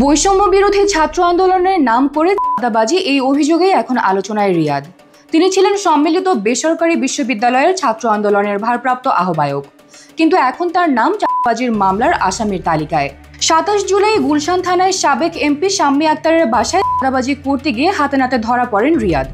বৈষম্য বিরোধী ছাত্র আন্দোলনের নাম করে চাঁদাবাজি এই অভিযোগেই এখন আলোচনায় রিয়াদ। তিনি ছিলেন সম্মিলিত বেসরকারি বিশ্ববিদ্যালয়ের ছাত্র আন্দোলনের ভারপ্রাপ্ত আহ্বায়ক, কিন্তু এখন তার নাম চাঁদাবাজির মামলার আসামির তালিকায়। ২৭ জুলাই গুলশান থানায় সাবেক এমপি শাম্মী আক্তারের বাসায় চাঁদাবাজি করতে গিয়ে হাতে নাতে ধরা পড়েন রিয়াদ।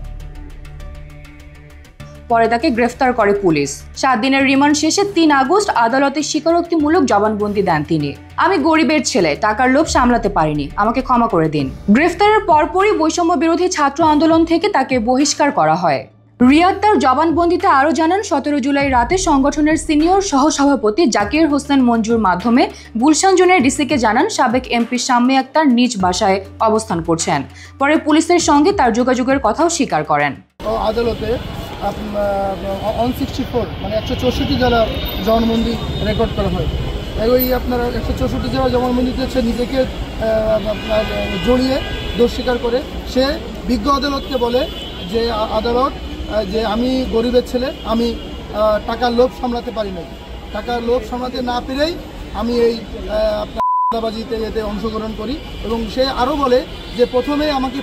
পরে তাকে গ্রেফতার করে পুলিশ। ৭ দিনের রিমান্ড শেষে ৩ আগস্ট আদালতে স্বীকারোক্তিমূলক জবানবন্দি দেন তিনি। আমি গরিবের ছেলে, টাকার লোভ সামলাতে পারিনি, আমাকে ক্ষমা করে দিন। গ্রেফতারের পরপরই বৈষম্য বিরোধী ছাত্র আন্দোলন থেকে তাকে বহিষ্কার করা হয়। রিয়াদ তার জবানবন্দিতে আরও জানান, ১৭ জুলাই রাতে সংগঠনের সিনিয়র সহসভাপতি জাকির হোসেন মঞ্জুর মাধ্যমে গুলশান জোনের ডিসিকে জানান সাবেক এমপি শাম্মী আক্তার নিজ বাসায় অবস্থান করছেন। পরে পুলিশের সঙ্গে তার যোগাযোগের কথাও স্বীকার করেন। আদালতে 164 মানে 164 জেলার জবানবন্দি রেকর্ড করা হয়। ওই আপনার 164 জেলার জবানবন্দিতে সে নিজেকে জড়িয়ে দোষ স্বীকার করে সে বিজ্ঞ আদালতকে বলে যে আদালত যে আমি গরিবের ছেলে, আমি টাকার লোভ সামলাতে পারি না, টাকার লোভ সামলাতে না পেরেই আমি এই চাঁদাবাজিতে এতে অংশগ্রহণ করি। এবং সে আরও বলে যে প্রথমে আমাকে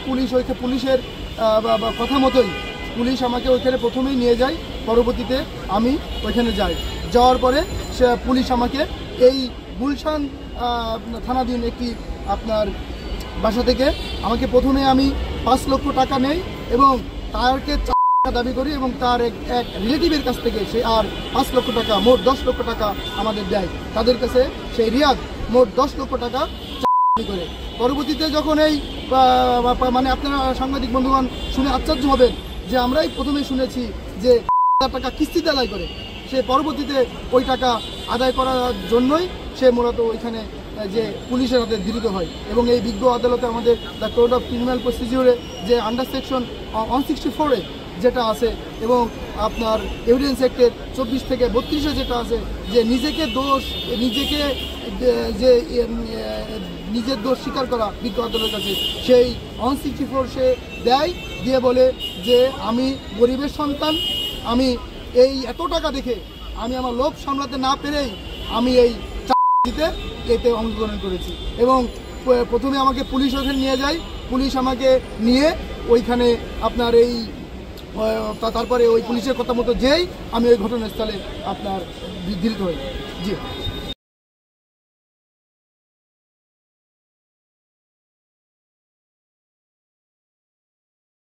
পুলিশের কথা মতোই পুলিশ আমাকে ওইখানে প্রথমেই নিয়ে যায়, পরবর্তীতে আমি ওইখানে যাই। যাওয়ার পরে সে পুলিশ আমাকে এই গুলশান থানাধীন একটি আপনার বাসা থেকে আমাকে প্রথমে আমি 5 লক্ষ টাকা নেই এবং তারকে দাবি করি এবং তার এক রিলেটিভের কাছ থেকে সে আর 5 লক্ষ টাকা, মোট 10 লক্ষ টাকা আমাদের দেয়। তাদের কাছে সেই রিয়াদ মোট 10 লক্ষ টাকা করে। পরবর্তীতে যখন এই মানে আপনারা সাংবাদিক বন্ধুগণ শুনে আশ্চর্য হবেন যে আমরাই প্রথমে শুনেছি যে টাকা কিস্তিতে আদায় করে, সে পরবর্তীতে ওই টাকা আদায় করার জন্যই সে মূলত ওইখানে যে পুলিশের হাতে ধৃত হয়। এবং এই বিজ্ঞ আদালতে আমাদের দ্য কোড অফ ক্রিমিনাল প্রসিডিউরে যে আন্ডার সেকশন 164-এ যেটা আছে এবং আপনার এভিডেন্স অ্যাক্টের 24 থেকে 32-এ যেটা আছে যে নিজের দোষ স্বীকার করা বিজ্ঞ আদালতের কাছে, সেই 164 সে দেয়, দিয়ে বলে যে আমি গরিবের সন্তান, আমি এই এত টাকা দেখে আমি আমার লোভ সামলাতে না পেরেই আমি এই চাঁদাবাজিতে এতে অংশগ্রহণ করেছি। এবং প্রথমে আমাকে পুলিশ ওখানে নিয়ে যায়, পুলিশ আমাকে নিয়ে ওইখানে আপনার এই তারপরে ওই পুলিশের কথা মতো যেই আমি ওই ঘটনাস্থলে আপনার ধৃত হই। জি।